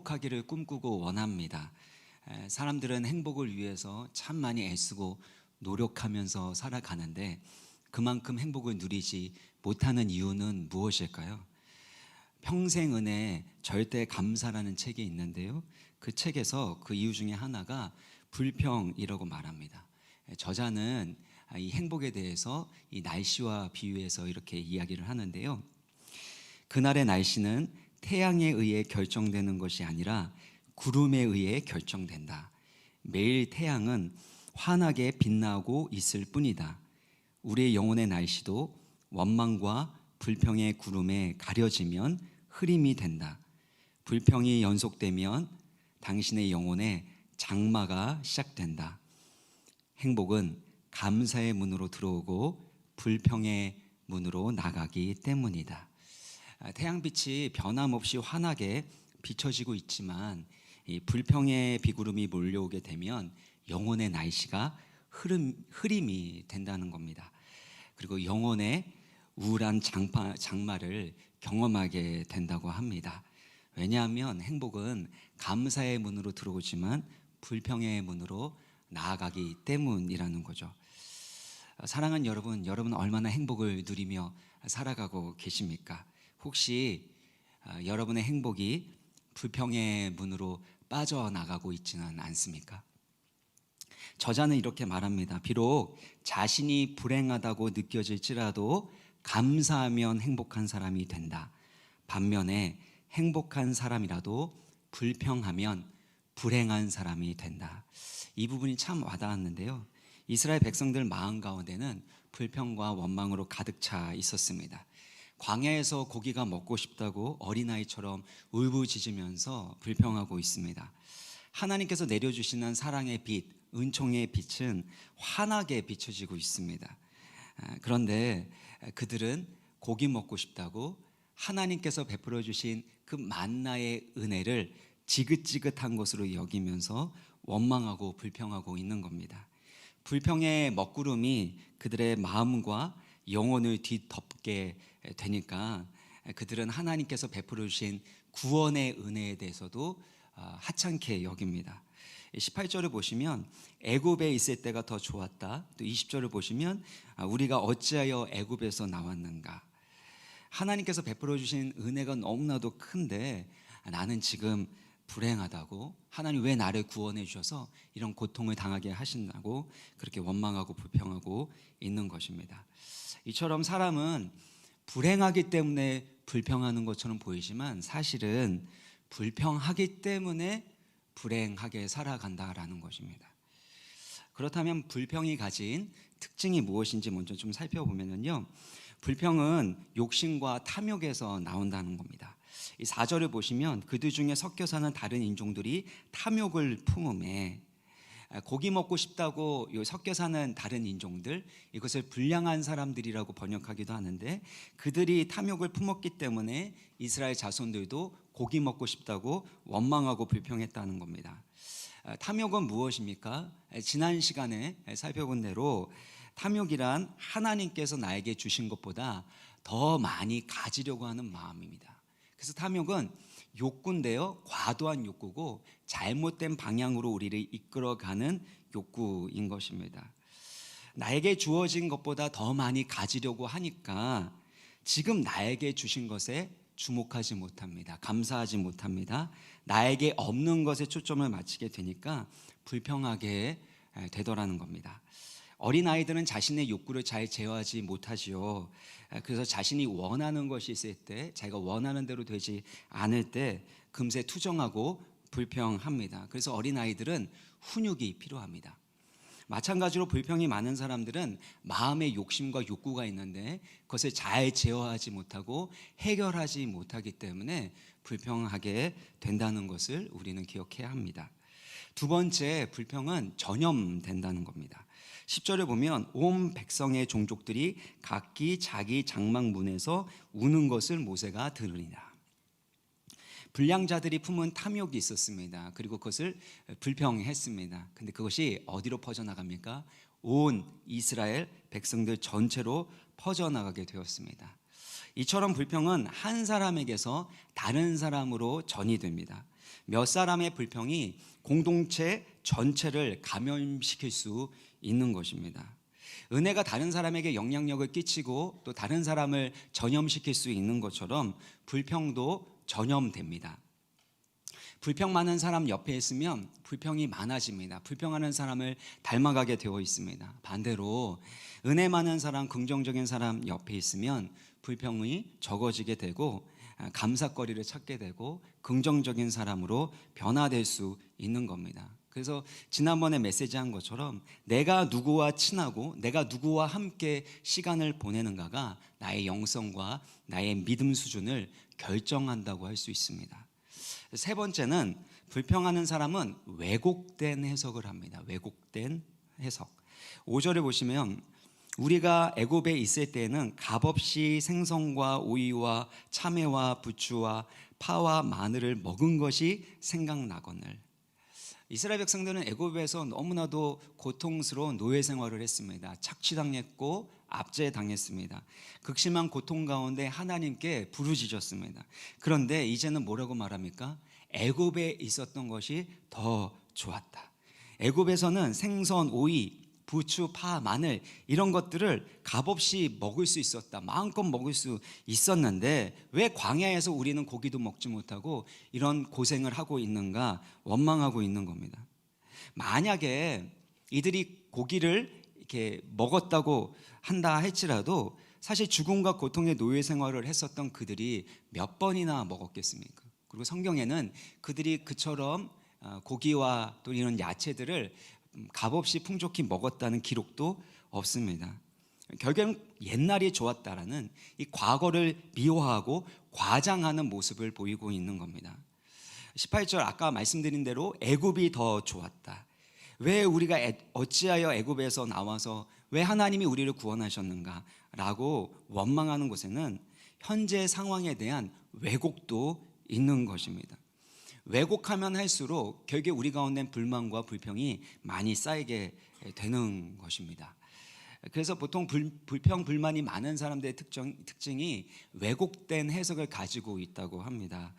행복하기를 꿈꾸고 원합니다. 사람들은 행복을 위해서 참 많이 애쓰고 노력하면서 살아가는데 그만큼 행복을 누리지 못하는 이유는 무엇일까요? 평생은혜 절대 감사라는 책이 있는데요. 그 책에서 그 이유 중에 하나가 불평이라고 말합니다. 저자는 이 행복에 대해서 이 날씨와 비유해서 이렇게 이야기를 하는데요. 그날의 날씨는 태양에 의해 결정되는 것이 아니라 구름에 의해 결정된다. 매일 태양은 환하게 빛나고 있을 뿐이다. 우리의 영혼의 날씨도 원망과 불평의 구름에 가려지면 흐림이 된다. 불평이 연속되면 당신의 영혼에 장마가 시작된다. 행복은 감사의 문으로 들어오고 불평의 문으로 나가기 때문이다. 태양빛이 변함없이 환하게 비춰지고 있지만 이 불평의 비구름이 몰려오게 되면 영혼의 날씨가 흐림이 된다는 겁니다. 그리고 영혼의 우울한 장마를 경험하게 된다고 합니다. 왜냐하면 행복은 감사의 문으로 들어오지만 불평의 문으로 나아가기 때문이라는 거죠. 사랑하는 여러분 얼마나 행복을 누리며 살아가고 계십니까? 혹시 여러분의 행복이 불평의 문으로 빠져나가고 있지는 않습니까? 저자는 이렇게 말합니다. 비록 자신이 불행하다고 느껴질지라도 감사하면 행복한 사람이 된다. 반면에 행복한 사람이라도 불평하면 불행한 사람이 된다. 이 부분이 참 와닿았는데요. 이스라엘 백성들 마음 가운데는 불평과 원망으로 가득 차 있었습니다. 광야에서 고기가 먹고 싶다고 어린아이처럼 울부짖으면서 불평하고 있습니다. 하나님께서 내려주시는 사랑의 빛, 은총의 빛은 환하게 비춰지고 있습니다. 그런데 그들은 고기 먹고 싶다고 하나님께서 베풀어 주신 그 만나의 은혜를 지긋지긋한 것으로 여기면서 원망하고 불평하고 있는 겁니다. 불평의 먹구름이 그들의 마음과 영혼을 뒤덮게 되니까 그들은 하나님께서 베풀어 주신 구원의 은혜에 대해서도 하찮게 여깁니다. 18절을 보시면 애굽에 있을 때가 더 좋았다. 또 20절을 보시면 우리가 어찌하여 애굽에서 나왔는가. 하나님께서 베풀어 주신 은혜가 너무나도 큰데 나는 지금 불행하다고, 하나님 왜 나를 구원해 주셔서 이런 고통을 당하게 하신다고 그렇게 원망하고 불평하고 있는 것입니다. 이처럼 사람은 불행하기 때문에 불평하는 것처럼 보이지만 사실은 불평하기 때문에 불행하게 살아간다라는 것입니다. 그렇다면 불평이 가진 특징이 무엇인지 먼저 좀 살펴보면요. 불평은 욕심과 탐욕에서 나온다는 겁니다. 이 4절을 보시면 그들 중에 섞여 사는 다른 인종들이 탐욕을 품음에, 고기 먹고 싶다고 섞여 사는 다른 인종들, 이것을 불량한 사람들이라고 번역하기도 하는데 그들이 탐욕을 품었기 때문에 이스라엘 자손들도 고기 먹고 싶다고 원망하고 불평했다는 겁니다. 탐욕은 무엇입니까? 지난 시간에 살펴본 대로 탐욕이란 하나님께서 나에게 주신 것보다 더 많이 가지려고 하는 마음입니다. 그래서 탐욕은 욕구인데요, 과도한 욕구고 잘못된 방향으로 우리를 이끌어가는 욕구인 것입니다. 나에게 주어진 것보다 더 많이 가지려고 하니까 지금 나에게 주신 것에 주목하지 못합니다. 감사하지 못합니다. 나에게 없는 것에 초점을 맞추게 되니까 불평하게 되더라는 겁니다. 어린아이들은 자신의 욕구를 잘 제어하지 못하지요. 그래서 자신이 원하는 것이 있을 때, 자기가 원하는 대로 되지 않을 때 금세 투정하고 불평합니다. 그래서 어린아이들은 훈육이 필요합니다. 마찬가지로 불평이 많은 사람들은 마음의 욕심과 욕구가 있는데 그것을 잘 제어하지 못하고 해결하지 못하기 때문에 불평하게 된다는 것을 우리는 기억해야 합니다. 두 번째, 불평은 전염된다는 겁니다. 10절에 보면 온 백성의 종족들이 각기 자기 장막문에서 우는 것을 모세가 들으리라. 불량자들이 품은 탐욕이 있었습니다. 그리고 그것을 불평했습니다. 근데 그것이 어디로 퍼져나갑니까? 온 이스라엘 백성들 전체로 퍼져나가게 되었습니다. 이처럼 불평은 한 사람에게서 다른 사람으로 전이 됩니다. 몇 사람의 불평이 공동체 전체를 감염시킬 수 있는 것입니다. 은혜가 다른 사람에게 영향력을 끼치고 또 다른 사람을 전염시킬 수 있는 것처럼 불평도 전염됩니다. 불평 많은 사람 옆에 있으면 불평이 많아집니다. 불평하는 사람을 닮아가게 되어 있습니다. 반대로 은혜 많은 사람, 긍정적인 사람 옆에 있으면 불평이 적어지게 되고 감사거리를 찾게 되고 긍정적인 사람으로 변화될 수 있는 겁니다. 그래서 지난번에 메시지한 것처럼 내가 누구와 친하고 내가 누구와 함께 시간을 보내는가가 나의 영성과 나의 믿음 수준을 결정한다고 할 수 있습니다. 세 번째는 불평하는 사람은 왜곡된 해석을 합니다. 왜곡된 해석. 5절에 보시면 우리가 애굽에 있을 때에는 값없이 생선과 오이와 참외와 부추와 파와 마늘을 먹은 것이 생각나거늘. 이스라엘 백성들은 애굽에서 너무나도 고통스러운 노예 생활을 했습니다. 착취당했고 압제당했습니다. 극심한 고통 가운데 하나님께 부르짖었습니다. 그런데 이제는 뭐라고 말합니까? 애굽에 있었던 것이 더 좋았다. 애굽에서는 생선, 오이, 부추, 파, 마늘 이런 것들을 값없이 먹을 수 있었다. 마음껏 먹을 수 있었는데 왜 광야에서 우리는 고기도 먹지 못하고 이런 고생을 하고 있는가 원망하고 있는 겁니다. 만약에 이들이 고기를 이렇게 먹었다고 한다 할지라도 사실 죽음과 고통의 노예 생활을 했었던 그들이 몇 번이나 먹었겠습니까? 그리고 성경에는 그들이 그처럼 고기와 또 이런 야채들을 값없이 풍족히 먹었다는 기록도 없습니다. 결국은 옛날이 좋았다라는 이 과거를 미화하고 과장하는 모습을 보이고 있는 겁니다. 18절 아까 말씀드린 대로 애굽이 더 좋았다. 왜 우리가 어찌하여 애굽에서 나와서 왜 하나님이 우리를 구원하셨는가 라고 원망하는 곳에는 현재 상황에 대한 왜곡도 있는 것입니다. 왜곡하면 할수록 결국 우리 가운데 불만과 불평이 많이 쌓이게 되는 것입니다. 그래서 보통 불평, 불만이 많은 사람들의 특징이 왜곡된 해석을 가지고 있다고 합니다.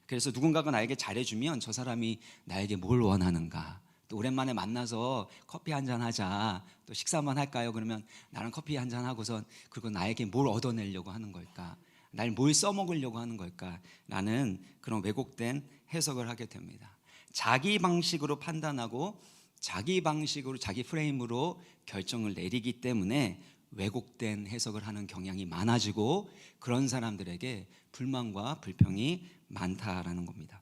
그래서 누군가가 나에게 잘해주면 저 사람이 나에게 뭘 원하는가, 또 오랜만에 만나서 커피 한잔 하자, 또 식사만 할까요? 그러면 나랑 커피 한잔 하고선 그리고 나에게 뭘 얻어내려고 하는 걸까? 날 뭘 써먹으려고 하는 걸까? 라는 그런 왜곡된 해석을 하게 됩니다. 자기 방식으로 판단하고 자기 방식으로 자기 프레임으로 결정을 내리기 때문에 왜곡된 해석을 하는 경향이 많아지고 그런 사람들에게 불만과 불평이 많다라는 겁니다.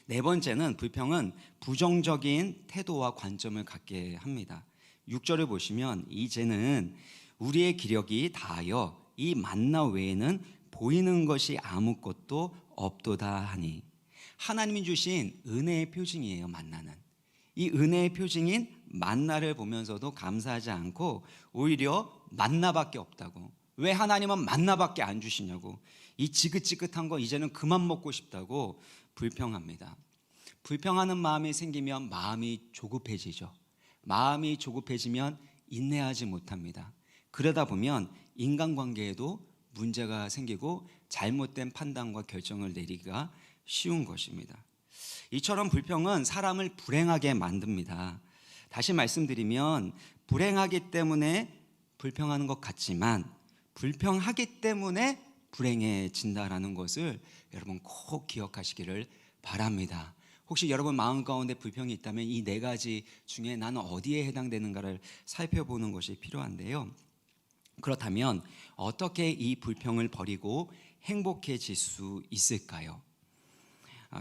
네 번째는 불평은 부정적인 태도와 관점을 갖게 합니다. 6절을 보시면 이제는 우리의 기력이 다하여 이 만나 외에는 보이는 것이 아무것도 없도다 하니. 하나님이 주신 은혜의 표징이에요. 만나는 이 은혜의 표징인 만나를 보면서도 감사하지 않고 오히려 만나밖에 없다고. 왜 하나님은 만나밖에 안 주시냐고. 이 지긋지긋한 거 이제는 그만 먹고 싶다고 불평합니다. 불평하는 마음이 생기면 마음이 조급해지죠. 마음이 조급해지면 인내하지 못합니다. 그러다 보면 인간관계에도 문제가 생기고 잘못된 판단과 결정을 내리기가 쉬운 것입니다. 이처럼 불평은 사람을 불행하게 만듭니다. 다시 말씀드리면 불행하기 때문에 불평하는 것 같지만 불평하기 때문에 불행해진다라는 것을 여러분 꼭 기억하시기를 바랍니다. 혹시 여러분 마음 가운데 불평이 있다면 이 네 가지 중에 나는 어디에 해당되는가를 살펴보는 것이 필요한데요. 그렇다면 어떻게 이 불평을 버리고 행복해질 수 있을까요?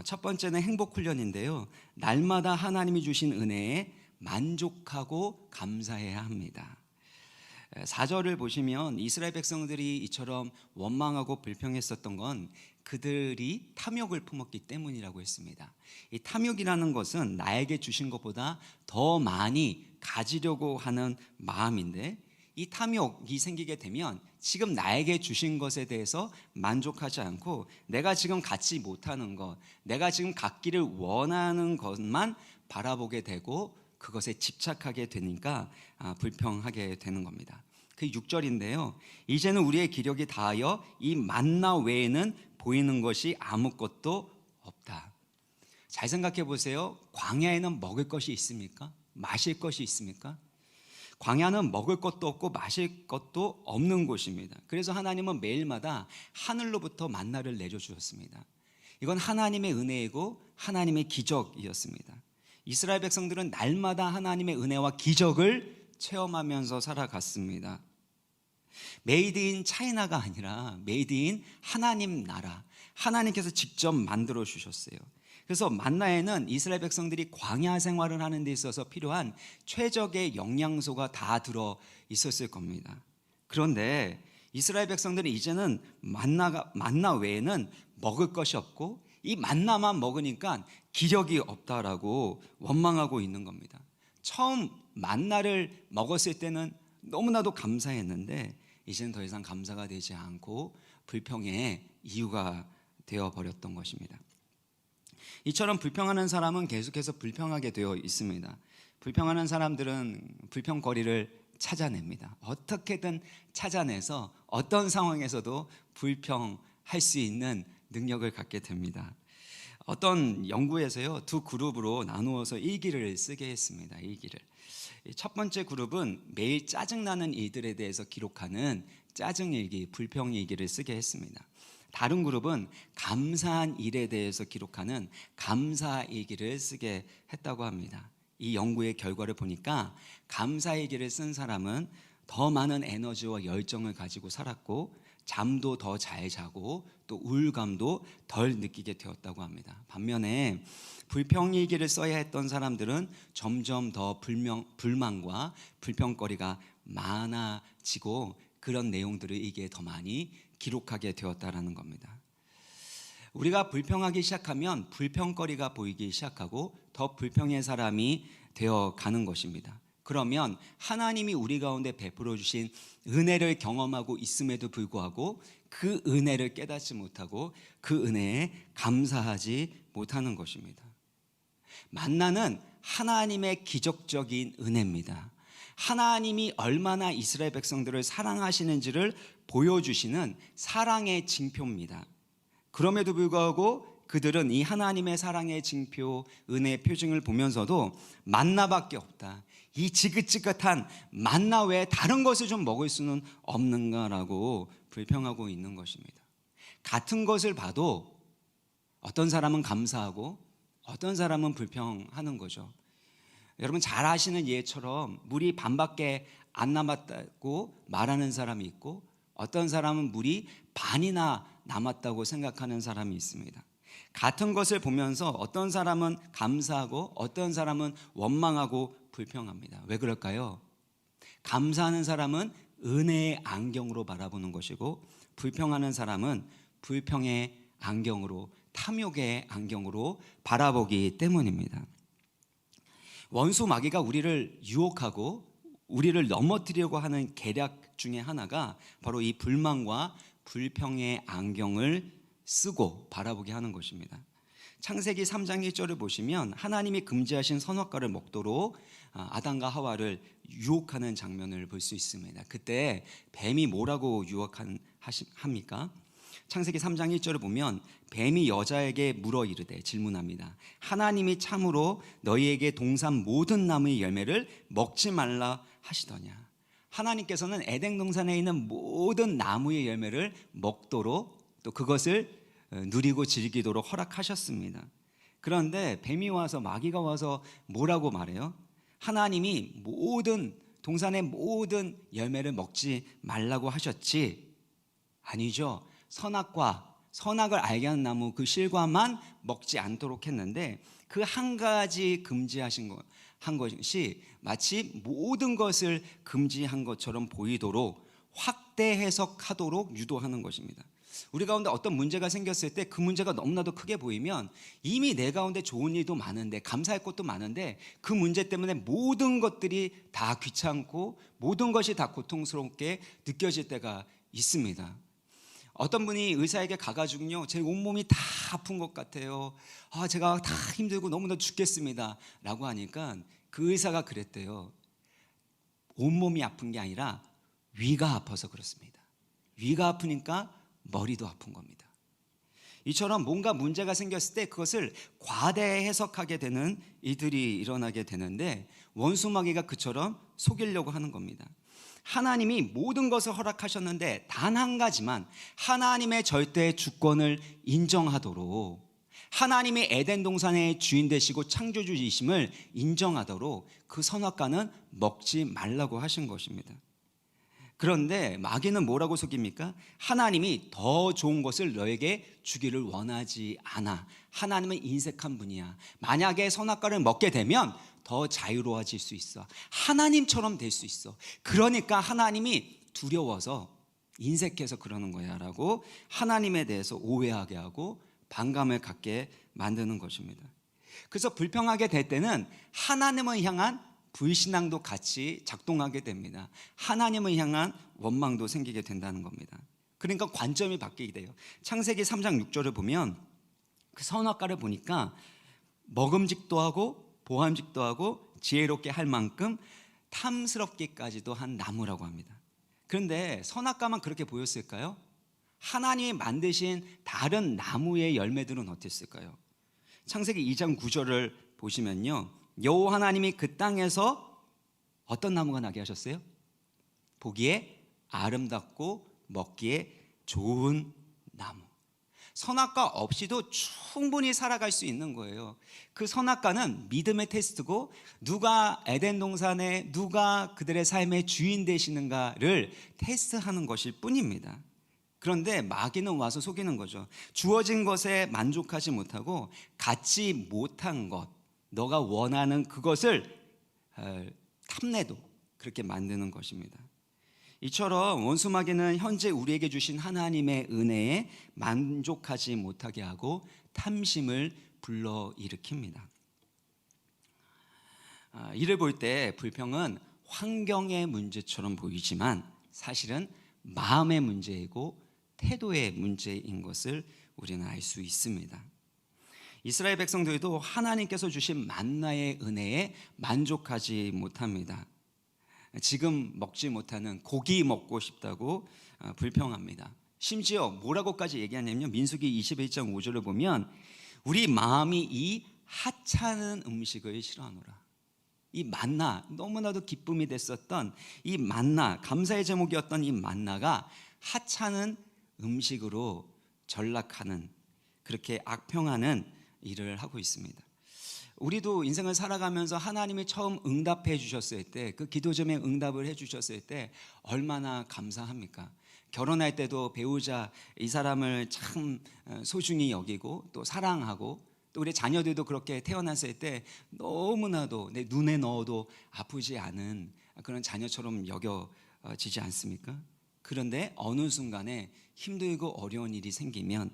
첫 번째는 행복 훈련인데요. 날마다 하나님이 주신 은혜에 만족하고 감사해야 합니다. 4절을 보시면 이스라엘 백성들이 이처럼 원망하고 불평했었던 건 그들이 탐욕을 품었기 때문이라고 했습니다. 이 탐욕이라는 것은 나에게 주신 것보다 더 많이 가지려고 하는 마음인데 이 탐욕이 생기게 되면 지금 나에게 주신 것에 대해서 만족하지 않고 내가 지금 갖지 못하는 것, 내가 지금 갖기를 원하는 것만 바라보게 되고 그것에 집착하게 되니까 불평하게 되는 겁니다. 그 6절인데요. 이제는 우리의 기력이 다하여 이 만나 외에는 보이는 것이 아무것도 없다. 잘 생각해 보세요. 광야에는 먹을 것이 있습니까? 마실 것이 있습니까? 광야는 먹을 것도 없고 마실 것도 없는 곳입니다. 그래서 하나님은 매일마다 하늘로부터 만나를 내려주셨습니다. 이건 하나님의 은혜이고 하나님의 기적이었습니다. 이스라엘 백성들은 날마다 하나님의 은혜와 기적을 체험하면서 살아갔습니다. 메이드 인 차이나가 아니라 메이드 인 하나님 나라, 하나님께서 직접 만들어 주셨어요. 그래서 만나에는 이스라엘 백성들이 광야 생활을 하는 데 있어서 필요한 최적의 영양소가 다 들어 있었을 겁니다. 그런데 이스라엘 백성들은 이제는 만나 외에는 먹을 것이 없고 이 만나만 먹으니까 기력이 없다라고 원망하고 있는 겁니다. 처음 만나를 먹었을 때는 너무나도 감사했는데 이제는 더 이상 감사가 되지 않고 불평의 이유가 되어버렸던 것입니다. 이처럼 불평하는 사람은 계속해서 불평하게 되어 있습니다. 불평하는 사람들은 불평거리를 찾아냅니다. 어떻게든 찾아내서 어떤 상황에서도 불평할 수 있는 능력을 갖게 됩니다. 어떤 연구에서요, 두 그룹으로 나누어서 일기를 쓰게 했습니다. 일기를. 첫 번째 그룹은 매일 짜증나는 일들에 대해서 기록하는 짜증일기, 불평일기를 쓰게 했습니다. 다른 그룹은 감사한 일에 대해서 기록하는 감사일기를 쓰게 했다고 합니다. 이 연구의 결과를 보니까 감사일기를 쓴 사람은 더 많은 에너지와 열정을 가지고 살았고 잠도 더 잘 자고 또 우울감도 덜 느끼게 되었다고 합니다. 반면에 불평일기를 써야 했던 사람들은 점점 더 불만과 불평거리가 많아지고 그런 내용들을 일기에 더 많이 기록하게 되었다라는 겁니다. 우리가 불평하기 시작하면 불평거리가 보이기 시작하고 더 불평의 사람이 되어가는 것입니다. 그러면 하나님이 우리 가운데 베풀어 주신 은혜를 경험하고 있음에도 불구하고 그 은혜를 깨닫지 못하고 그 은혜에 감사하지 못하는 것입니다. 만나는 하나님의 기적적인 은혜입니다. 하나님이 얼마나 이스라엘 백성들을 사랑하시는지를 보여주시는 사랑의 징표입니다. 그럼에도 불구하고 그들은 이 하나님의 사랑의 징표, 은혜의 표징을 보면서도 만나밖에 없다, 이 지긋지긋한 만나 외에 다른 것을 좀 먹을 수는 없는가라고 불평하고 있는 것입니다. 같은 것을 봐도 어떤 사람은 감사하고 어떤 사람은 불평하는 거죠. 여러분 잘 아시는 예처럼 물이 반밖에 안 남았다고 말하는 사람이 있고 어떤 사람은 물이 반이나 남았다고 생각하는 사람이 있습니다. 같은 것을 보면서 어떤 사람은 감사하고 어떤 사람은 원망하고 불평합니다. 왜 그럴까요? 감사하는 사람은 은혜의 안경으로 바라보는 것이고 불평하는 사람은 불평의 안경으로, 탐욕의 안경으로 바라보기 때문입니다. 원수 마귀가 우리를 유혹하고 우리를 넘어뜨리려고 하는 계략 중에 하나가 바로 이 불만과 불평의 안경을 쓰고 바라보게 하는 것입니다. 창세기 3장 1절을 보시면 하나님이 금지하신 선악과를 먹도록 아담과 하와를 유혹하는 장면을 볼 수 있습니다. 그때 뱀이 뭐라고 유혹합니까? 창세기 3장 1절을 보면 뱀이 여자에게 물어 이르되 질문합니다. 하나님이 참으로 너희에게 동산 모든 나무의 열매를 먹지 말라 하시더냐. 하나님께서는 에덴 동산에 있는 모든 나무의 열매를 먹도록 또 그것을 누리고 즐기도록 허락하셨습니다. 그런데 뱀이 와서, 마귀가 와서 뭐라고 말해요? 하나님이 모든 동산의 모든 열매를 먹지 말라고 하셨지? 아니죠. 선악을 알게 하는 나무 그 실과만 먹지 않도록 했는데 그 한 가지 금지하신 한 것이 마치 모든 것을 금지한 것처럼 보이도록 확대 해석하도록 유도하는 것입니다. 우리 가운데 어떤 문제가 생겼을 때 그 문제가 너무나도 크게 보이면 이미 내 가운데 좋은 일도 많은데 감사할 것도 많은데 그 문제 때문에 모든 것들이 다 귀찮고 모든 것이 다 고통스럽게 느껴질 때가 있습니다. 어떤 분이 의사에게 가가지고요, 제 온몸이 다 아픈 것 같아요. 제가 다 힘들고 너무나 죽겠습니다 라고 하니까 그 의사가 그랬대요. 온몸이 아픈 게 아니라 위가 아파서 그렇습니다. 위가 아프니까 머리도 아픈 겁니다. 이처럼 뭔가 문제가 생겼을 때 그것을 과대 해석하게 되는 이들이 일어나게 되는데, 원수마귀가 그처럼 속이려고 하는 겁니다. 하나님이 모든 것을 허락하셨는데 단 한 가지만, 하나님의 절대 주권을 인정하도록, 하나님이 에덴 동산의 주인 되시고 창조주이심을 인정하도록 그 선악과는 먹지 말라고 하신 것입니다. 그런데 마귀는 뭐라고 속입니까? 하나님이 더 좋은 것을 너에게 주기를 원하지 않아. 하나님은 인색한 분이야. 만약에 선악과를 먹게 되면 더 자유로워질 수 있어. 하나님처럼 될 수 있어. 그러니까 하나님이 두려워서 인색해서 그러는 거야 라고 하나님에 대해서 오해하게 하고 반감을 갖게 만드는 것입니다. 그래서 불평하게 될 때는 하나님을 향한 불신앙도 같이 작동하게 됩니다. 하나님을 향한 원망도 생기게 된다는 겁니다. 그러니까 관점이 바뀌게 돼요. 창세기 3장 6절을 보면 그 선악과를 보니까 먹음직도 하고 보암직도 하고 지혜롭게 할 만큼 탐스럽기까지도 한 나무라고 합니다. 그런데 선악과만 그렇게 보였을까요? 하나님이 만드신 다른 나무의 열매들은 어땠을까요? 창세기 2장 9절을 보시면요, 여호와 하나님이 그 땅에서 어떤 나무가 나게 하셨어요? 보기에 아름답고 먹기에 좋은 나무. 선악과 없이도 충분히 살아갈 수 있는 거예요. 그 선악과는 믿음의 테스트고, 누가 에덴 동산에 누가 그들의 삶의 주인 되시는가를 테스트하는 것일 뿐입니다. 그런데 마귀는 와서 속이는 거죠. 주어진 것에 만족하지 못하고 갖지 못한 것, 너가 원하는 그것을 탐내도 그렇게 만드는 것입니다. 이처럼 원수마귀는 현재 우리에게 주신 하나님의 은혜에 만족하지 못하게 하고 탐심을 불러일으킵니다. 이를 볼 때 불평은 환경의 문제처럼 보이지만 사실은 마음의 문제이고 태도의 문제인 것을 우리는 알 수 있습니다. 이스라엘 백성들도 하나님께서 주신 만나의 은혜에 만족하지 못합니다. 지금 먹지 못하는 고기 먹고 싶다고 불평합니다. 심지어 뭐라고까지 얘기하냐면요, 민수기 21장 5절을 보면 우리 마음이 이 하찮은 음식을 싫어하노라. 이 만나, 너무나도 기쁨이 됐었던 이 만나, 감사의 제목이었던 이 만나가 하찮은 음식으로 전락하는, 그렇게 악평하는 일을 하고 있습니다. 우리도 인생을 살아가면서 하나님이 처음 응답해 주셨을 때, 그 기도 제목에 응답을 해 주셨을 때 얼마나 감사합니까? 결혼할 때도 배우자, 이 사람을 참 소중히 여기고 또 사랑하고, 또 우리 자녀들도 그렇게 태어났을 때 너무나도 내 눈에 넣어도 아프지 않은 그런 자녀처럼 여겨지지 않습니까? 그런데 어느 순간에 힘들고 어려운 일이 생기면,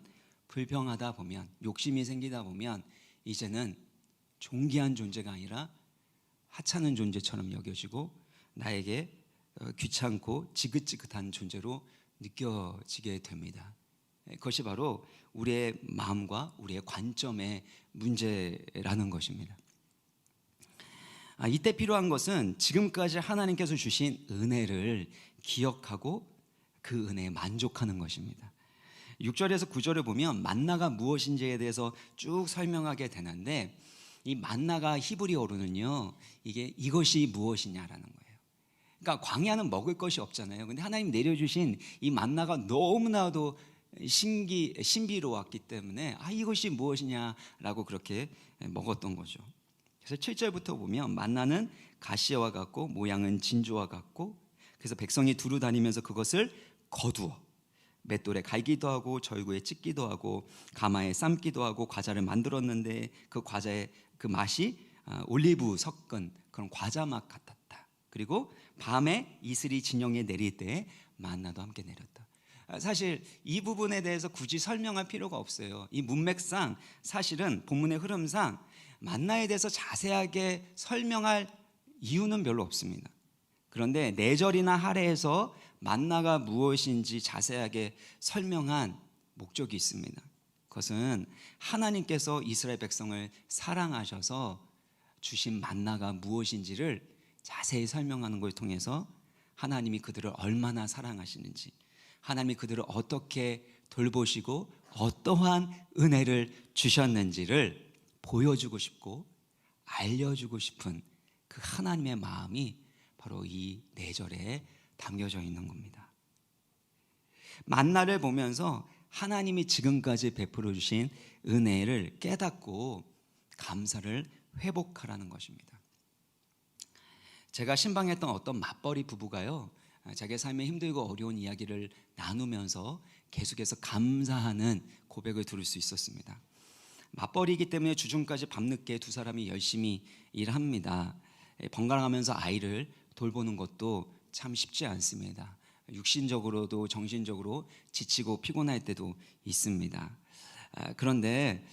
불평하다 보면, 욕심이 생기다 보면 이제는 존귀한 존재가 아니라 하찮은 존재처럼 여겨지고 나에게 귀찮고 지긋지긋한 존재로 느껴지게 됩니다. 그것이 바로 우리의 마음과 우리의 관점의 문제라는 것입니다. 이때 필요한 것은 지금까지 하나님께서 주신 은혜를 기억하고 그 은혜에 만족하는 것입니다. 6절에서 9절을 보면 만나가 무엇인지에 대해서 쭉 설명하게 되는데, 이 만나가 히브리어로는요, 이것이 무엇이냐라는 거예요. 그러니까 광야는 먹을 것이 없잖아요. 근데 하나님 내려주신 이 만나가 너무나도 신비로웠기 때문에 이것이 무엇이냐라고 그렇게 먹었던 거죠. 그래서 7절부터 보면 만나는 가시와 같고 모양은 진주와 같고, 그래서 백성이 두루 다니면서 그것을 거두어 맷돌에 갈기도 하고 절구에 찢기도 하고 가마에 삶기도 하고 과자를 만들었는데 그 과자의 그 맛이 올리브 섞은 그런 과자 맛 같았다. 그리고 밤에 이슬이 진영에 내릴 때 만나도 함께 내렸다. 사실 이 부분에 대해서 굳이 설명할 필요가 없어요. 이 문맥상, 사실은 본문의 흐름상 만나에 대해서 자세하게 설명할 이유는 별로 없습니다. 그런데 4절이나 하래에서 만나가 무엇인지 자세하게 설명한 목적이 있습니다. 그것은 하나님께서 이스라엘 백성을 사랑하셔서 주신 만나가 무엇인지를 자세히 설명하는 걸 통해서 하나님이 그들을 얼마나 사랑하시는지, 하나님이 그들을 어떻게 돌보시고 어떠한 은혜를 주셨는지를 보여주고 싶고 알려주고 싶은 그 하나님의 마음이 바로 이 4절에 담겨져 있는 겁니다. 만나를 보면서 하나님이 지금까지 베풀어 주신 은혜를 깨닫고 감사를 회복하라는 것입니다. 제가 신방했던 어떤 맞벌이 부부가요, 자기 삶에 힘들고 어려운 이야기를 나누면서 계속해서 감사하는 고백을 들을 수 있었습니다. 맞벌이이기 때문에 주중까지 밤늦게 두 사람이 열심히 일합니다. 번갈아가면서 아이를 돌보는 것도 참 쉽지 않습니다. 육신적으로도 정신적으로 지치고 피곤할 때도 있습니다. 그런데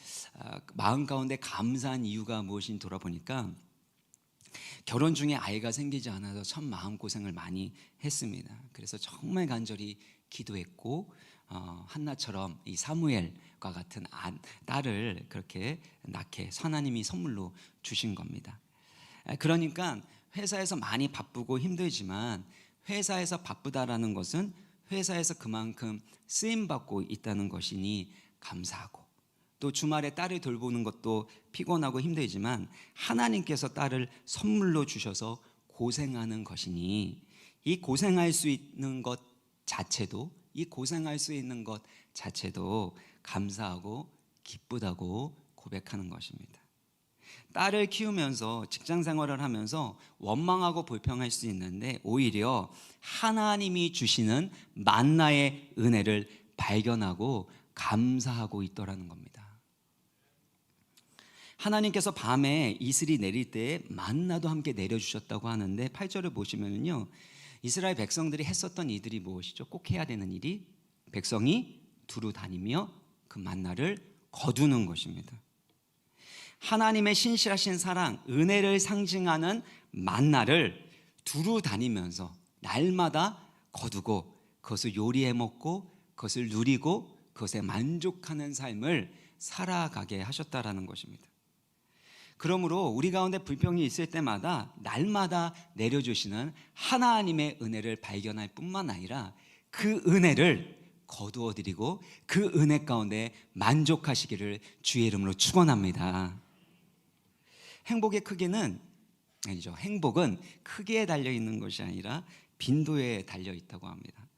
마음 가운데 감사한 이유가 무엇인지 돌아보니까 결혼 중에 아이가 생기지 않아서 참 마음고생을 많이 했습니다. 그래서 정말 간절히 기도했고 한나처럼 이 사무엘과 같은 딸을 그렇게 낳게 하나님이 선물로 주신 겁니다. 그러니까 회사에서 많이 바쁘고 힘들지만 회사에서 바쁘다라는 것은 회사에서 그만큼 쓰임받고 있다는 것이니 감사하고, 또 주말에 딸을 돌보는 것도 피곤하고 힘들지만 하나님께서 딸을 선물로 주셔서 고생하는 것이니 이 고생할 수 있는 것 자체도 감사하고 기쁘다고 고백하는 것입니다. 딸을 키우면서 직장 생활을 하면서 원망하고 불평할 수 있는데 오히려 하나님이 주시는 만나의 은혜를 발견하고 감사하고 있더라는 겁니다. 하나님께서 밤에 이슬이 내릴 때에 만나도 함께 내려주셨다고 하는데 8절을 보시면요, 이스라엘 백성들이 했었던 이들이 무엇이죠? 꼭 해야 되는 일이 백성이 두루 다니며 그 만나를 거두는 것입니다. 하나님의 신실하신 사랑, 은혜를 상징하는 만나를 두루 다니면서 날마다 거두고 그것을 요리해 먹고 그것을 누리고 그것에 만족하는 삶을 살아가게 하셨다라는 것입니다. 그러므로 우리 가운데 불평이 있을 때마다 날마다 내려주시는 하나님의 은혜를 발견할 뿐만 아니라 그 은혜를 거두어 드리고 그 은혜 가운데 만족하시기를 주의 이름으로 축원합니다. 행복의 크기는 아니죠. 행복은 크기에 달려 있는 것이 아니라 빈도에 달려 있다고 합니다.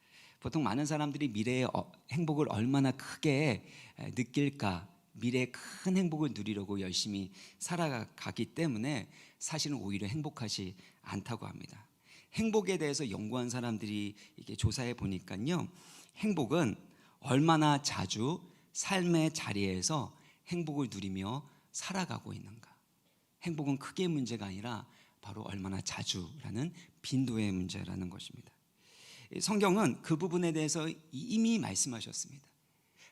보통 많은 사람들이 미래의 행복을 얼마나 크게 느낄까, 미래의 큰 행복을 누리려고 열심히 살아가기 때문에 사실은 오히려 행복하지 않다고 합니다. 행복에 대해서 연구한 사람들이 이게 조사해 보니까요, 행복은 얼마나 자주 삶의 자리에서 행복을 누리며 살아가고 있는가. 행복은 크기의 문제가 아니라 바로 얼마나 자주라는 빈도의 문제라는 것입니다. 성경은 그 부분에 대해서 이미 말씀하셨습니다.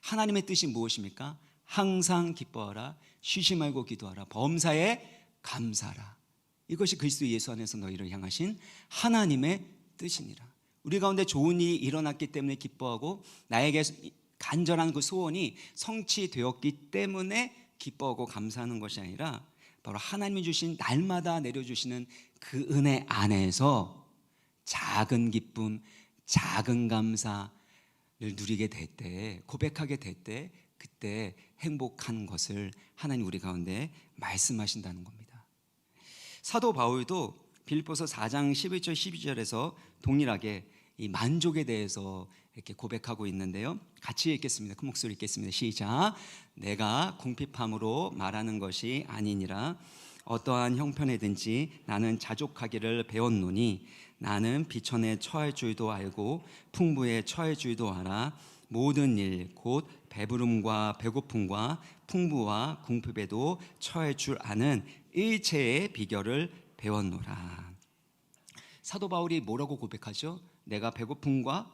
하나님의 뜻이 무엇입니까? 항상 기뻐하라, 쉬지 말고 기도하라, 범사에 감사하라. 이것이 그리스도 예수 안에서 너희를 향하신 하나님의 뜻이니라. 우리 가운데 좋은 일이 일어났기 때문에 기뻐하고 나에게 간절한 그 소원이 성취되었기 때문에 기뻐하고 감사하는 것이 아니라 바로 하나님이 주신 날마다 내려주시는 그 은혜 안에서 작은 기쁨, 작은 감사를 누리게 될 때, 고백하게 될 때, 그때 행복한 것을 하나님 우리 가운데 말씀하신다는 겁니다. 사도 바울도 빌립보서 4장 11절 12절에서 동일하게 이 만족에 대해서 이렇게 고백하고 있는데요, 같이 읽겠습니다. 큰 목소리 읽겠습니다. 시작. 내가 궁핍함으로 말하는 것이 아니니라. 어떠한 형편에든지 나는 자족하기를 배웠노니 나는 비천에 처할 줄도 알고 풍부에 처할 줄도 알아. 모든 일 곧 배부름과 배고픔과 풍부와 궁핍에도 처할 줄 아는 일체의 비결을 배웠노라. 사도 바울이 뭐라고 고백하죠? 내가 배고픔과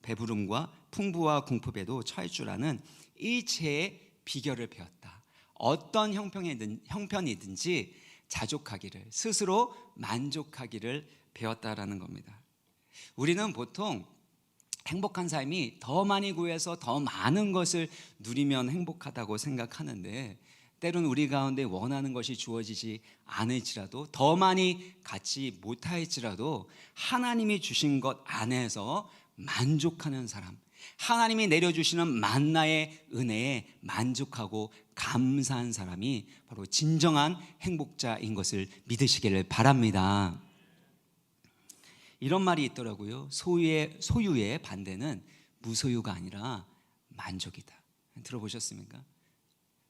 배부름과 풍부와 궁핍에도 처할 줄 아는 일체의 비결을 배웠다. 어떤 형편이든지 자족하기를, 스스로 만족하기를 배웠다라는 겁니다. 우리는 보통 행복한 삶이 더 많이 구해서 더 많은 것을 누리면 행복하다고 생각하는데, 때로는 우리 가운데 원하는 것이 주어지지 않을지라도, 더 많이 갖지 못할지라도 하나님이 주신 것 안에서 만족하는 사람, 하나님이 내려주시는 만나의 은혜에 만족하고 감사한 사람이 바로 진정한 행복자인 것을 믿으시기를 바랍니다. 이런 말이 있더라고요. 소유의 반대는 무소유가 아니라 만족이다. 들어보셨습니까?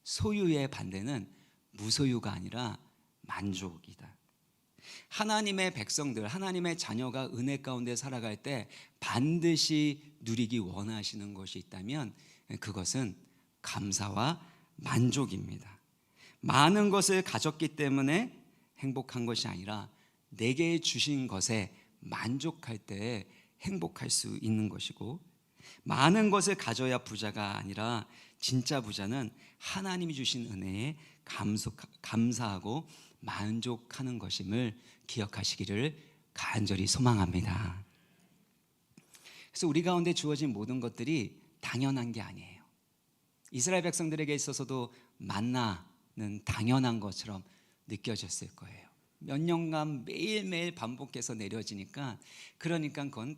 소유의 반대는 무소유가 아니라 만족이다. 하나님의 백성들, 하나님의 자녀가 은혜 가운데 살아갈 때 반드시 누리기 원하시는 것이 있다면 그것은 감사와 만족입니다. 많은 것을 가졌기 때문에 행복한 것이 아니라 내게 주신 것에 만족할 때 행복할 수 있는 것이고, 많은 것을 가져야 부자가 아니라 진짜 부자는 하나님이 주신 은혜에 감사하고 만족하는 것임을 기억하시기를 간절히 소망합니다. 그래서 우리 가운데 주어진 모든 것들이 당연한 게 아니에요. 이스라엘 백성들에게 있어서도 만나는 당연한 것처럼 느껴졌을 거예요. 몇 년간 매일매일 반복해서 내려지니까 그건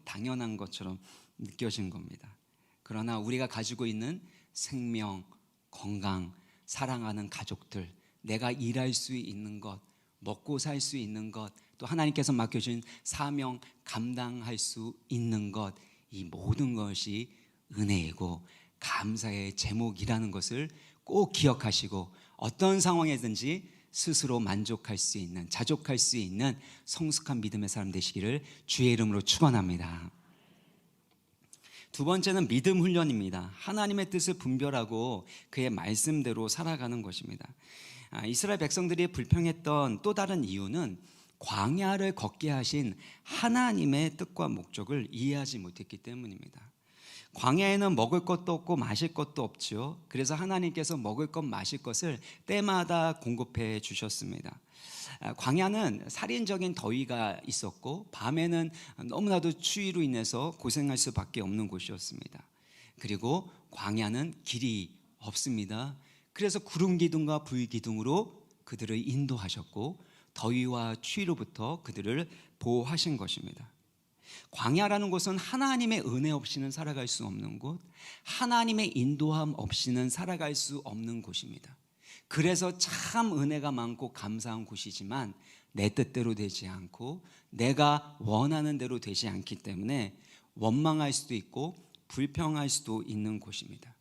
당연한 것처럼 느껴진 겁니다. 그러나 우리가 가지고 있는 생명, 건강, 사랑하는 가족들, 내가 일할 수 있는 것, 먹고 살 수 있는 것, 또 하나님께서 맡겨준 사명 감당할 수 있는 것, 이 모든 것이 은혜이고 감사의 제목이라는 것을 꼭 기억하시고 어떤 상황에든지 스스로 만족할 수 있는, 자족할 수 있는 성숙한 믿음의 사람 되시기를 주의 이름으로 축원합니다. 두 번째는 믿음 훈련입니다. 하나님의 뜻을 분별하고 그의 말씀대로 살아가는 것입니다. 이스라엘 백성들이 불평했던 또 다른 이유는 광야를 걷게 하신 하나님의 뜻과 목적을 이해하지 못했기 때문입니다. 광야에는 먹을 것도 없고 마실 것도 없죠. 그래서 하나님께서 먹을 것 마실 것을 때마다 공급해 주셨습니다. 광야는 살인적인 더위가 있었고 밤에는 너무나도 추위로 인해서 고생할 수밖에 없는 곳이었습니다. 그리고 광야는 길이 없습니다. 그래서 구름 기둥과 불 기둥으로 그들을 인도하셨고 더위와 추위로부터 그들을 보호하신 것입니다. 광야라는 곳은 하나님의 은혜 없이는 살아갈 수 없는 곳, 하나님의 인도함 없이는 살아갈 수 없는 곳입니다. 그래서 참 은혜가 많고 감사한 곳이지만 내 뜻대로 되지 않고 내가 원하는 대로 되지 않기 때문에 원망할 수도 있고 불평할 수도 있는 곳입니다.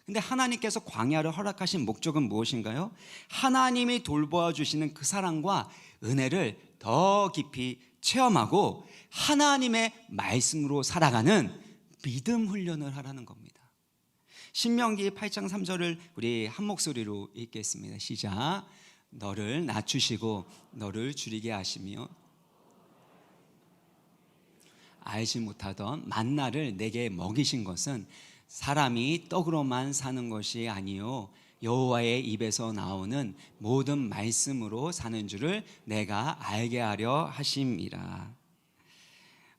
근데 하나님께서 광야를 허락하신 목적은 무엇인가요? 하나님이 돌보아 주시는 그 사랑과 은혜를 더 깊이 체험하고 하나님의 말씀으로 살아가는 믿음 훈련을 하라는 겁니다. 신명기 8장 3절을 우리 한 목소리로 읽겠습니다. 시작. 너를 낮추시고 너를 줄이게 하시며 알지 못하던 만나를 내게 먹이신 것은 사람이 떡으로만 사는 것이 아니요 여호와의 입에서 나오는 모든 말씀으로 사는 줄을 내가 알게 하려 하심이라.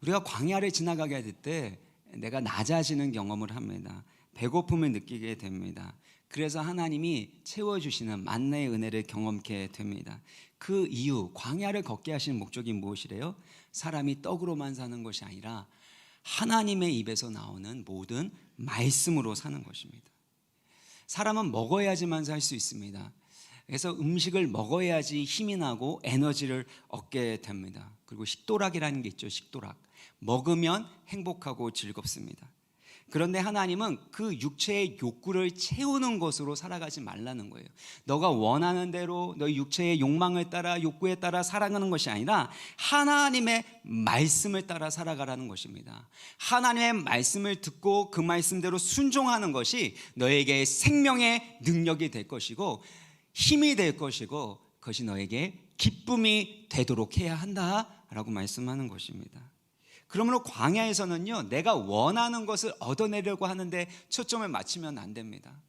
우리가 광야를 지나가게 될 때 내가 낮아지는 경험을 합니다. 배고픔을 느끼게 됩니다. 그래서 하나님이 채워주시는 만나의 은혜를 경험케 됩니다. 그 이유, 광야를 걷게 하신 목적이 무엇이래요? 사람이 떡으로만 사는 것이 아니라 하나님의 입에서 나오는 모든 말씀으로 사는 것입니다. 사람은 먹어야지만 살 수 있습니다. 그래서 음식을 먹어야지 힘이 나고 에너지를 얻게 됩니다. 그리고 식도락이라는 게 있죠. 식도락. 먹으면 행복하고 즐겁습니다. 그런데 하나님은 그 육체의 욕구를 채우는 것으로 살아가지 말라는 거예요. 너가 원하는 대로 너의 육체의 욕망을 따라 욕구에 따라 살아가는 것이 아니라 하나님의 말씀을 따라 살아가라는 것입니다. 하나님의 말씀을 듣고 그 말씀대로 순종하는 것이 너에게 생명의 능력이 될 것이고 힘이 될 것이고 그것이 너에게 기쁨이 되도록 해야 한다라고 말씀하는 것입니다. 그러므로 광야에서는요, 내가 원하는 것을 얻어내려고 하는데 초점을 맞추면 안 됩니다.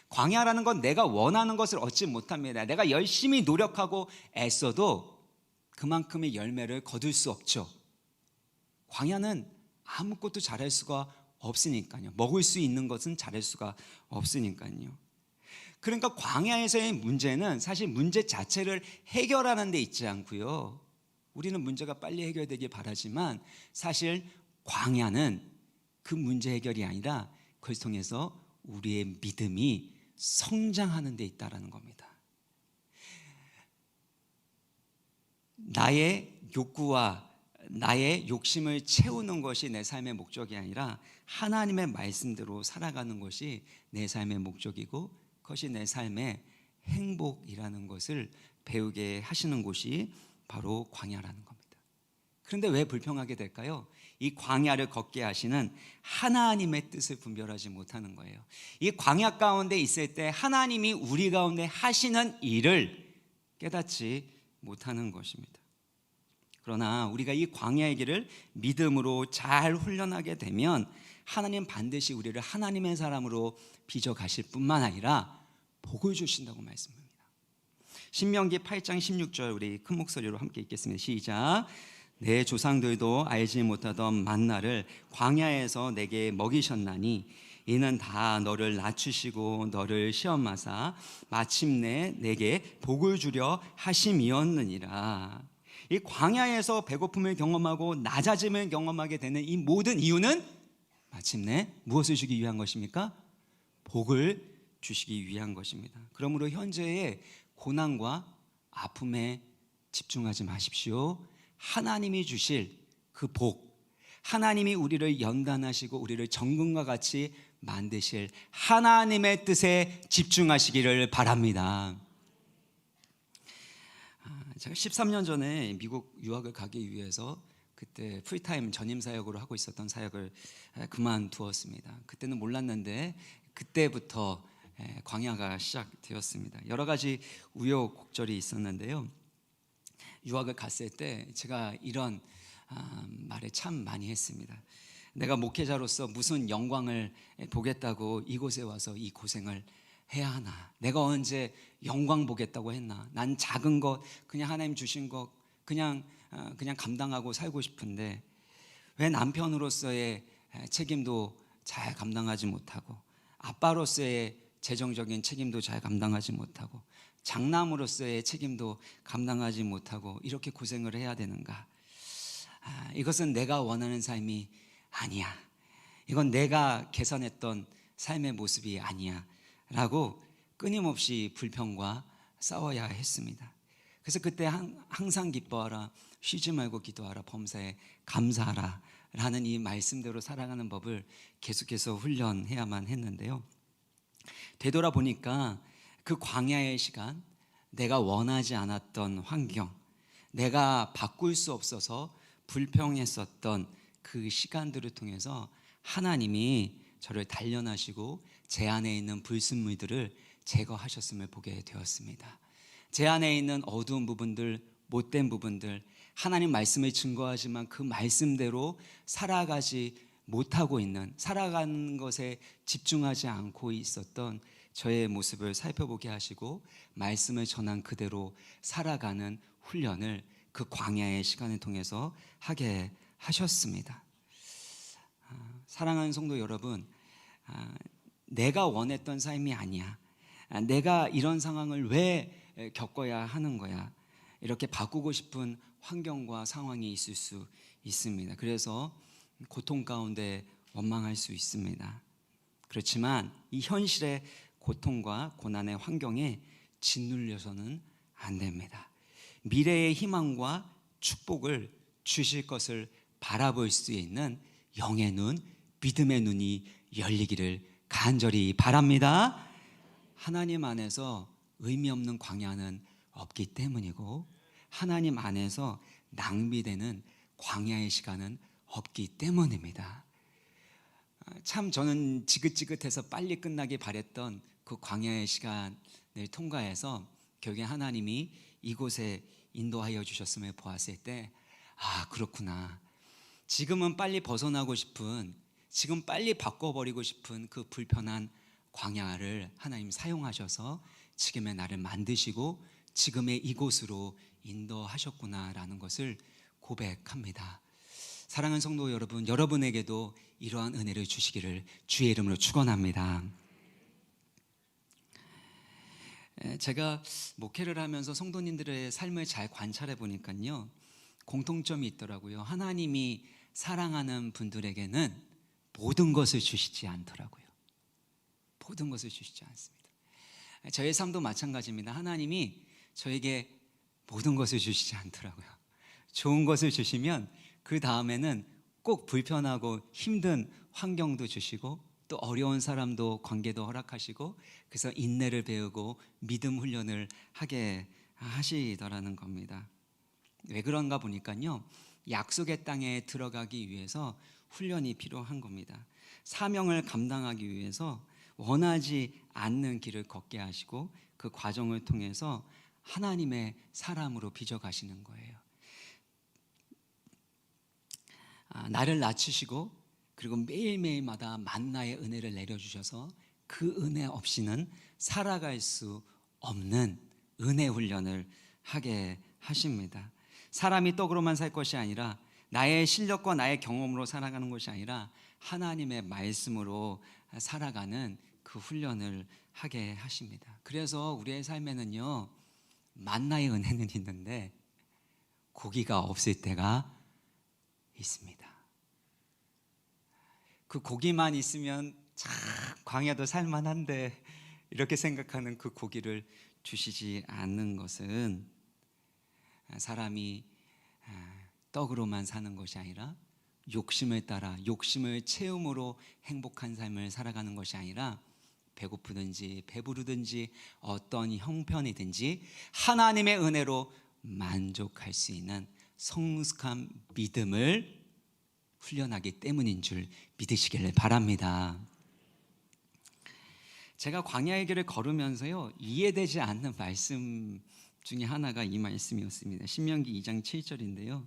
광야라는 건 내가 원하는 것을 얻지 못합니다. 내가 열심히 노력하고 애써도 그만큼의 열매를 거둘 수 없죠. 광야는 아무것도 잘할 수가 없으니까요. 먹을 수 있는 것은 잘할 수가 없으니까요. 그러니까 광야에서의 문제는 사실 문제 자체를 해결하는 데 있지 않고요. 우리는 문제가 빨리 해결되길 바라지만 사실 광야는 그 문제 해결이 아니라 그걸 통해서 우리의 믿음이 성장하는 데 있다라는 겁니다. 나의 욕구와 나의 욕심을 채우는 것이 내 삶의 목적이 아니라 하나님의 말씀대로 살아가는 것이 내 삶의 목적이고 그것이 내 삶의 행복이라는 것을 배우게 하시는 곳이 바로 광야라는 겁니다. 그런데 왜 불평하게 될까요? 이 광야를 걷게 하시는 하나님의 뜻을 분별하지 못하는 거예요. 이 광야 가운데 있을 때 하나님이 우리 가운데 하시는 일을 깨닫지 못하는 것입니다. 그러나 우리가 이 광야의 길을 믿음으로 잘 훈련하게 되면 하나님 반드시 우리를 하나님의 사람으로 빚어 가실 뿐만 아니라 복을 주신다고 말씀합니다. 신명기 8장 16절 우리 큰 목소리로 함께 읽겠습니다. 시작. 내 조상들도 알지 못하던 만나를 광야에서 내게 먹이셨나니 이는 다 너를 낮추시고 너를 시험하사 마침내 내게 복을 주려 하심이었느니라. 이 광야에서 배고픔을 경험하고 낮아짐을 경험하게 되는 이 모든 이유는 마침내 무엇을 주기 위한 것입니까? 복을 주시기 위한 것입니다. 그러므로 현재의 고난과 아픔에 집중하지 마십시오. 하나님이 주실 그 복, 하나님이 우리를 연단하시고 우리를 정금과 같이 만드실 하나님의 뜻에 집중하시기를 바랍니다. 제가 13년 전에 미국 유학을 가기 위해서 그때 풀타임 전임 사역으로 하고 있었던 사역을 그만두었습니다. 그때는 몰랐는데 그때부터 광야가 시작되었습니다. 여러 가지 우여곡절이 있었는데요. 유학을 갔을 때 제가 이런 말을 참 많이 했습니다. 내가 목회자로서 무슨 영광을 보겠다고 이곳에 와서 이 고생을 해야 하나? 내가 언제 영광 보겠다고 했나? 난 작은 것, 그냥 하나님 주신 것 그냥 감당하고 살고 싶은데 왜 남편으로서의 책임도 잘 감당하지 못하고 아빠로서의 재정적인 책임도 잘 감당하지 못하고 장남으로서의 책임도 감당하지 못하고 이렇게 고생을 해야 되는가? 이것은 내가 원하는 삶이 아니야. 이건 내가 계산했던 삶의 모습이 아니야 라고 끊임없이 불평과 싸워야 했습니다. 그래서 그때 항상 기뻐하라, 쉬지 말고 기도하라, 범사에 감사하라 라는 이 말씀대로 살아가는 법을 계속해서 훈련해야만 했는데요. 되돌아보니까 그 광야의 시간, 내가 원하지 않았던 환경, 내가 바꿀 수 없어서 불평했었던 그 시간들을 통해서 하나님이 저를 단련하시고 제 안에 있는 불순물들을 제거하셨음을 보게 되었습니다. 제 안에 있는 어두운 부분들, 못된 부분들, 하나님 말씀을 증거하지만 그 말씀대로 살아가지 못하고 있는, 살아가는 것에 집중하지 않고 있었던 저의 모습을 살펴보게 하시고 말씀을 전한 그대로 살아가는 훈련을 그 광야의 시간을 통해서 하게 하셨습니다. 사랑하는 성도 여러분, 내가 원했던 삶이 아니야. 내가 이런 상황을 왜 겪어야 하는 거야. 이렇게 바꾸고 싶은 환경과 상황이 있을 수 있습니다. 그래서 고통 가운데 원망할 수 있습니다. 그렇지만 이 현실의 고통과 고난의 환경에 짓눌려서는 안 됩니다. 미래의 희망과 축복을 주실 것을 바라볼 수 있는 영의 눈, 믿음의 눈이 열리기를 간절히 바랍니다. 하나님 안에서 의미 없는 광야는 없기 때문이고 하나님 안에서 낭비되는 광야의 시간은 없기 때문입니다. 참 저는 지긋지긋해서 빨리 끝나길 바랬던 그 광야의 시간을 통과해서 결국에 하나님이 이곳에 인도하여 주셨음을 보았을 때 그렇구나. 지금은 빨리 벗어나고 싶은, 지금 빨리 바꿔버리고 싶은 그 불편한 광야를 하나님 사용하셔서 지금의 나를 만드시고 지금의 이곳으로 인도하셨구나라는 것을 고백합니다. 사랑하는 성도 여러분, 여러분에게도 이러한 은혜를 주시기를 주의 이름으로 축원합니다. 제가 목회를 하면서 성도님들의 삶을 잘 관찰해 보니까요, 공통점이 있더라고요. 하나님이 사랑하는 분들에게는 모든 것을 주시지 않더라고요. 모든 것을 주시지 않습니다. 저의 삶도 마찬가지입니다. 하나님이 저에게 모든 것을 주시지 않더라고요. 좋은 것을 주시면 그 다음에는 꼭 불편하고 힘든 환경도 주시고 또 어려운 사람도 관계도 허락하시고 그래서 인내를 배우고 믿음 훈련을 하게 하시더라는 겁니다. 왜 그런가 보니까요, 약속의 땅에 들어가기 위해서 훈련이 필요한 겁니다. 사명을 감당하기 위해서 원하지 않는 길을 걷게 하시고 그 과정을 통해서 하나님의 사람으로 빚어가시는 거예요. 나를 낮추시고 그리고 매일매일마다 만나의 은혜를 내려주셔서 그 은혜 없이는 살아갈 수 없는 은혜 훈련을 하게 하십니다. 사람이 떡으로만 살 것이 아니라 나의 실력과 나의 경험으로 살아가는 것이 아니라 하나님의 말씀으로 살아가는 그 훈련을 하게 하십니다. 그래서 우리의 삶에는요, 만나의 은혜는 있는데 고기가 없을 때가 있습니다. 그 고기만 있으면 참 광야도 살만한데 이렇게 생각하는 그 고기를 주시지 않는 것은 사람이 떡으로만 사는 것이 아니라 욕심을 따라 욕심을 채움으로 행복한 삶을 살아가는 것이 아니라 배고프든지 배부르든지 어떤 형편이든지 하나님의 은혜로 만족할 수 있는 성숙한 믿음을 훈련하기 때문인 줄 믿으시기를 바랍니다. 제가 광야의 길을 걸으면서요, 이해되지 않는 말씀 중에 하나가 이 말씀이었습니다. 신명기 2장 7절인데요.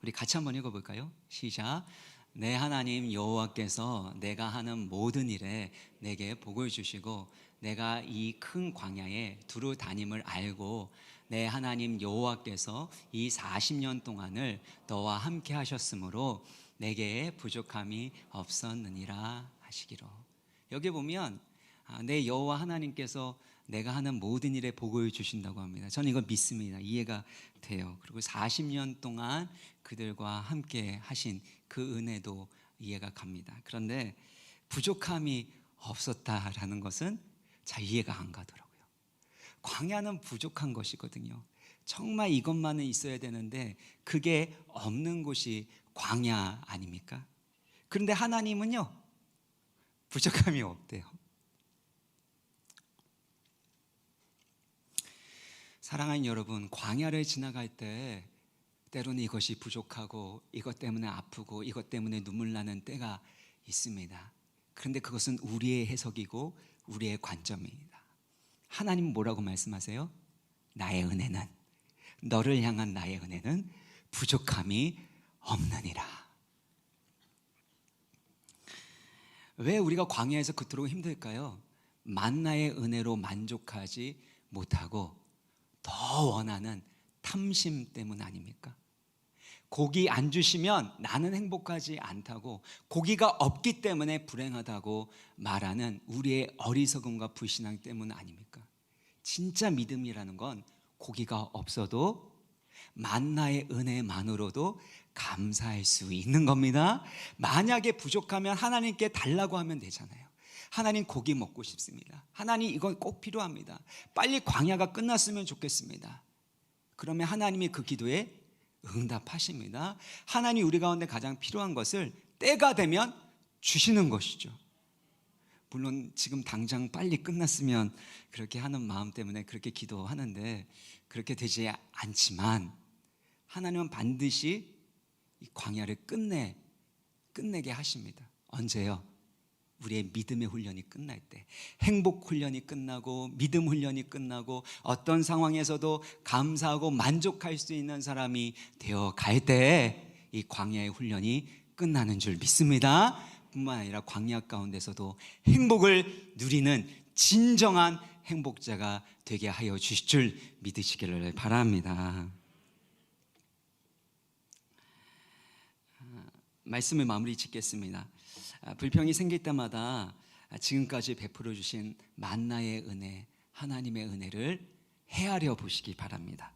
우리 같이 한번 읽어볼까요? 시작. 내 하나님 여호와께서 내가 하는 모든 일에 내게 복을 주시고 내가 이 큰 광야에 두루 다님을 알고 내 하나님 여호와께서 이 40년 동안을 너와 함께 하셨으므로 내게 부족함이 없었느니라 하시기로. 여기 보면 내 여호와 하나님께서 내가 하는 모든 일에 복을 주신다고 합니다. 저는 이걸 믿습니다. 이해가 돼요. 그리고 40년 동안 그들과 함께 하신 그 은혜도 이해가 갑니다. 그런데 부족함이 없었다라는 것은 잘 이해가 안 가더라고요. 광야는 부족한 것이거든요. 정말 이것만은 있어야 되는데 그게 없는 곳이 광야 아닙니까? 그런데 하나님은요, 부족함이 없대요. 사랑하는 여러분, 광야를 지나갈 때 때로는 이것이 부족하고 이것 때문에 아프고 이것 때문에 눈물 나는 때가 있습니다. 그런데 그것은 우리의 해석이고 우리의 관점입니다. 하나님은 뭐라고 말씀하세요? 나의 은혜는, 너를 향한 나의 은혜는 부족함이 없느니라. 왜 우리가 광야에서 그토록 힘들까요? 만나의 은혜로 만족하지 못하고 더 원하는 탐심 때문 아닙니까? 고기 안 주시면 나는 행복하지 않다고, 고기가 없기 때문에 불행하다고 말하는 우리의 어리석음과 불신앙 때문 아닙니까? 진짜 믿음이라는 건 고기가 없어도 만나의 은혜만으로도 감사할 수 있는 겁니다. 만약에 부족하면 하나님께 달라고 하면 되잖아요. 하나님 고기 먹고 싶습니다. 하나님 이건 꼭 필요합니다. 빨리 광야가 끝났으면 좋겠습니다. 그러면 하나님이 그 기도에 응답하십니다. 하나님 우리 가운데 가장 필요한 것을 때가 되면 주시는 것이죠. 물론 지금 당장 빨리 끝났으면 그렇게 하는 마음 때문에 그렇게 기도하는데 그렇게 되지 않지만 하나님은 반드시 이 광야를 끝내게 하십니다. 언제요? 우리의 믿음의 훈련이 끝날 때, 행복 훈련이 끝나고 믿음 훈련이 끝나고 어떤 상황에서도 감사하고 만족할 수 있는 사람이 되어 갈 때 이 광야의 훈련이 끝나는 줄 믿습니다. 뿐만 아니라 광야 가운데서도 행복을 누리는 진정한 행복자가 되게 하여 주실 줄 믿으시기를 바랍니다. 말씀을 마무리 짓겠습니다. 불평이 생길 때마다 지금까지 베풀어 주신 만나의 은혜, 하나님의 은혜를 헤아려 보시기 바랍니다.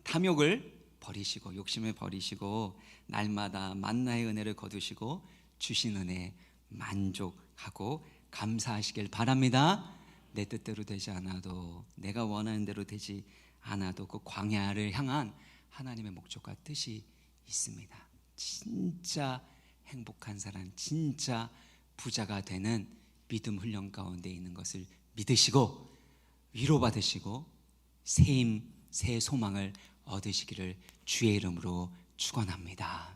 탐욕을 버리시고 욕심을 버리시고 날마다 만나의 은혜를 거두시고 주신 은혜에 만족하고 감사하시길 바랍니다. 내 뜻대로 되지 않아도, 내가 원하는 대로 되지 않아도 그 광야를 향한 하나님의 목적과 뜻이 있습니다. 진짜 행복한 사람, 진짜 부자가 되는 믿음 훈련 가운데 있는 것을 믿으시고 위로받으시고 새 힘, 새 소망을 얻으시기를 주의 이름으로 축원합니다.